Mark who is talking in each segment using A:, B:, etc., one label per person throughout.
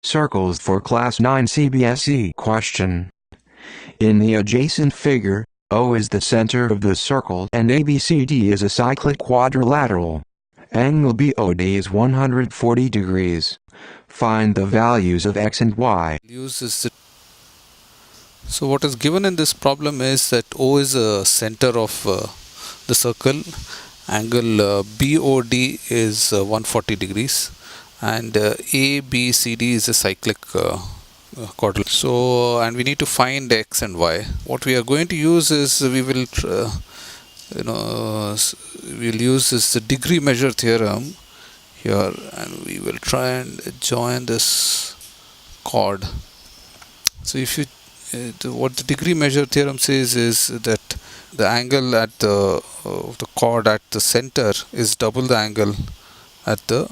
A: Circles for Class 9 CBSE. Question. In the adjacent figure, O is the center of the circle and ABCD is a cyclic quadrilateral. Angle BOD is 140 degrees. Find the values of x and y.
B: So what is given in this problem is that O is the center of the circle. Angle BOD is 140 degrees and ABCD is a cyclic quadrilateral. So and we need to find x and y. What we are going to use is we will we'll use this degree measure theorem here, and we will try and join this chord. So if you what the degree measure theorem says is that the angle at the chord at the center is double the angle at the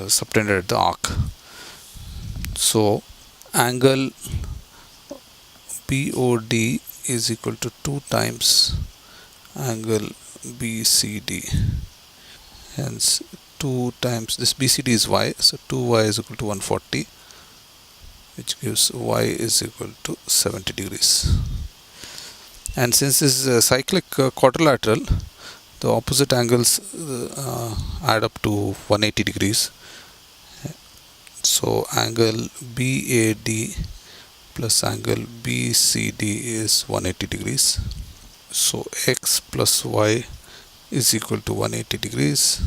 B: subtended at the arc. So angle BOD is equal to 2 times angle BCD. Hence 2 times this BCD is y, so 2y is equal to 140, which gives y is equal to 70 degrees. And since this is a cyclic quadrilateral, the opposite angles add up to 180 degrees. So angle BAD plus angle BCD is 180 degrees. So x plus y is equal to 180 degrees.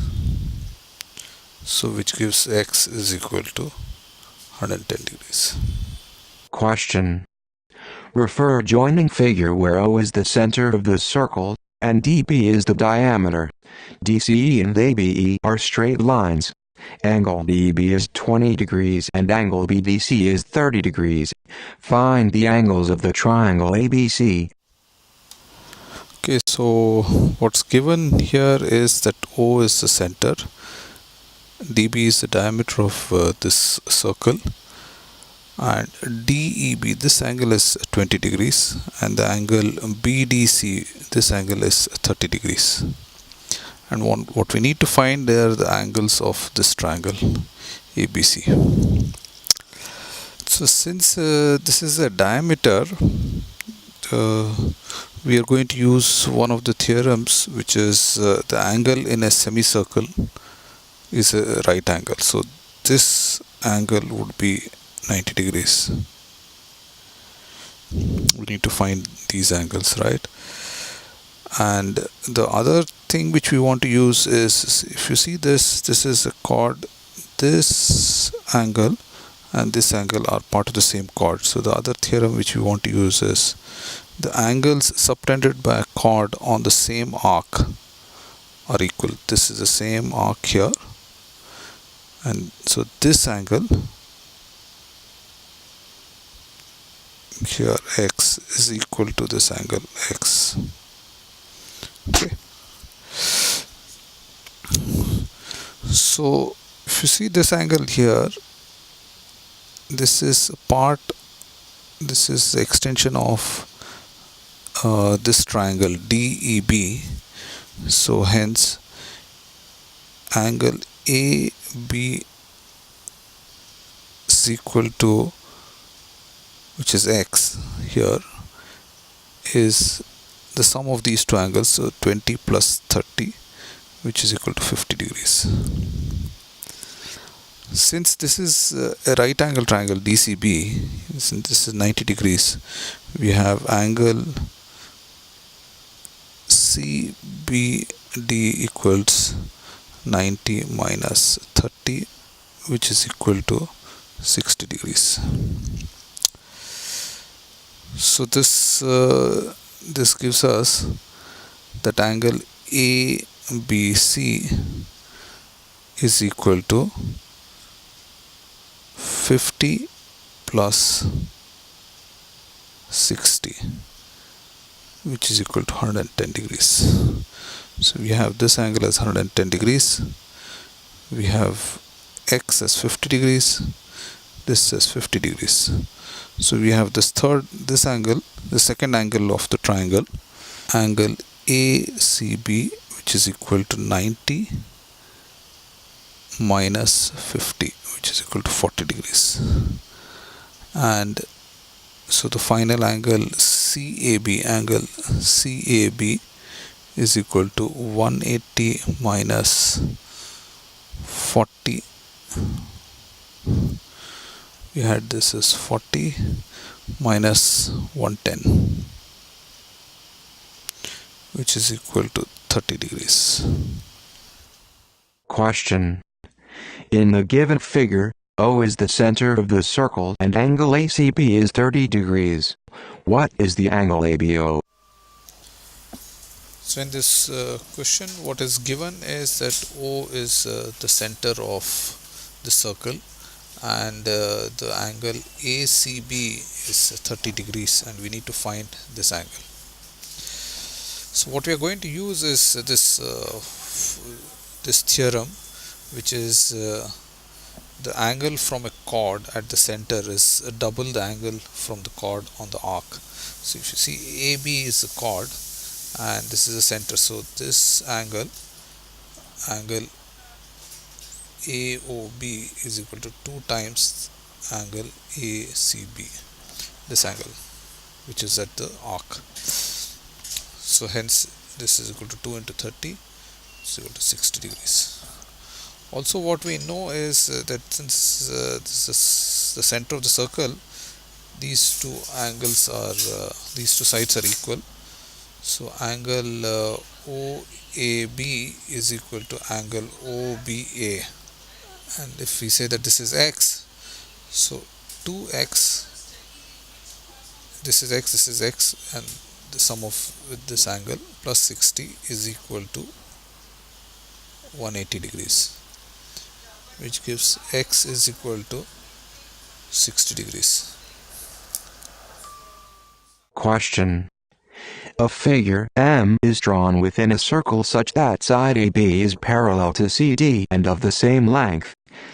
B: So which gives x is equal to 110 degrees.
A: Question. Refer adjoining figure where O is the center of the circle, and DP is the diameter. DCE and ABE are straight lines. Angle DB is 20 degrees and angle BDC is 30 degrees. Find the angles of the triangle ABC.
B: Okay, so what's given here is that O is the center, DB is the diameter of this circle, and DEB, this angle is 20 degrees, and the angle BDC, this angle is 30 degrees. And what we need to find are the angles of this triangle ABC. So since this is a diameter, we are going to use one of the theorems, which is the angle in a semicircle is a right angle. So this angle would be 90 degrees. We need to find these angles, right? And the other thing which we want to use is, if you see this is a chord. This angle and this angle are part of the same chord. So the other theorem which we want to use is the angles subtended by a chord on the same arc are equal. This is the same arc here, and so this angle here x is equal to this angle x. Okay, so if you see this angle here, this is the extension of this triangle DEB. So hence angle AB is equal to, which is x here, is the sum of these two angles, so 20 plus 30, which is equal to 50 degrees. Since this is a right angle triangle DCB, since this is 90 degrees, we have angle CBD equals 90 minus 30, which is equal to 60 degrees. So this gives us that angle ABC is equal to 50 plus 60, which is equal to 110 degrees. So we have this angle as 110 degrees, we have x as 50 degrees, this as 50 degrees. So we have this angle, the second angle of the triangle, angle ACB, which is equal to 90 minus 50, which is equal to 40 degrees. and so the final angle CAB is equal to 180 minus 40. We had this as 40 minus 110, which is equal to 30 degrees.
A: Question. In the given figure, O is the center of the circle and angle ACB is 30 degrees. What is the angle ABO?
B: So in this question, what is given is that O is the center of the circle, and the angle ACB is 30 degrees, and we need to find this angle. So what we are going to use is this theorem, which is the angle from a chord at the center is double the angle from the chord on the arc. So if you see, AB is the chord and this is the center, so this angle AOB is equal to 2 times angle ACB, this angle which is at the arc. So hence this is equal to 2 into 30 is equal to 60 degrees. Also, what we know is that since this is the center of the circle, these two angles are these two sides are equal. So angle OAB is equal to angle OBA, and if we say that this is x, so 2x, this is x, and the sum of with this angle plus 60 is equal to 180 degrees, which gives x is equal to 60 degrees.
A: Question. A figure M is drawn within a circle such that side AB is parallel to CD and of the same length.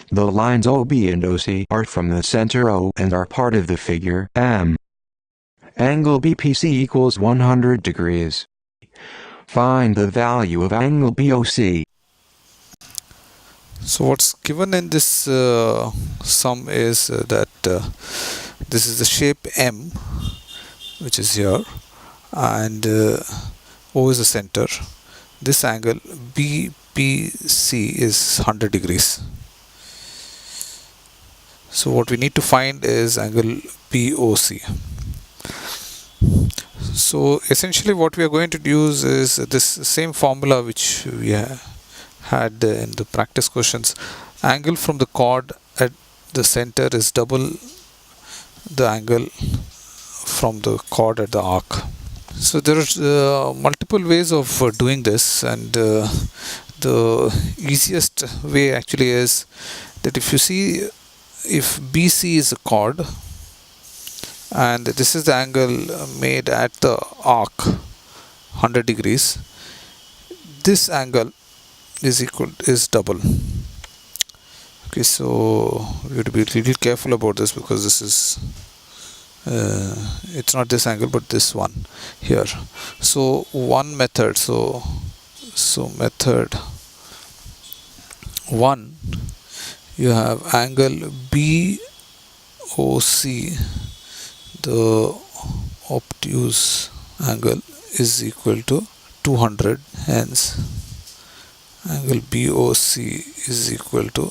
A: The lines OB and OC are from the center O and are part of the figure M. Angle BPC equals 100 degrees. Find the value of angle BOC.
B: So what's given in this sum is that this is the shape M, which is here, and O is the center. This angle BPC is 100 degrees. So what we need to find is angle BOC. So essentially what we are going to use is this same formula which we had in the practice questions. Angle from the chord at the center is double the angle from the chord at the arc. So there are multiple ways of doing this, and the easiest way actually is that if you see, if BC is a chord and this is the angle made at the arc 100 degrees, this angle is double. Okay, so we have to be really careful about this, because this is it's not this angle but this one here. So one method, so method 1, you have angle BOC, the obtuse angle, is equal to 200, hence angle BOC is equal to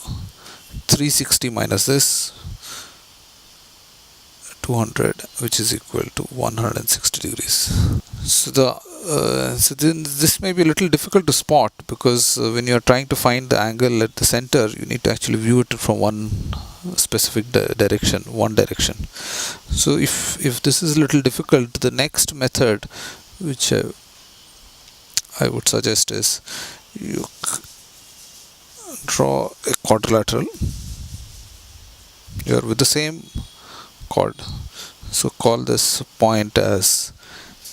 B: 360 minus this 200, which is equal to 160 degrees. So then this may be a little difficult to spot, because when you are trying to find the angle at the center, you need to actually view it from one specific direction. So if this is a little difficult, the next method which I would suggest is you draw a quadrilateral here with the same chord. So call this point as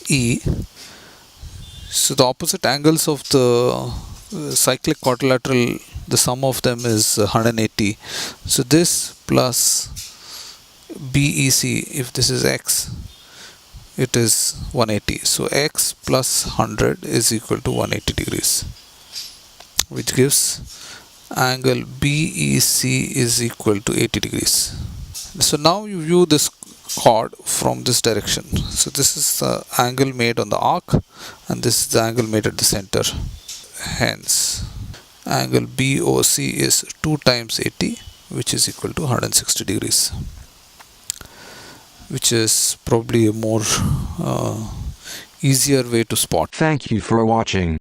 B: E. So the opposite angles of the cyclic quadrilateral, the sum of them is 180. So this plus BEC, if this is x, it is 180. So x plus 100 is equal to 180 degrees, which gives angle BEC is equal to 80 degrees. So now you view this chord from this direction. So this is the angle made on the arc, and this is the angle made at the center. Hence, angle BOC is 2 times 80, which is equal to 160 degrees, which is probably a more easier way to spot.
A: Thank you for watching.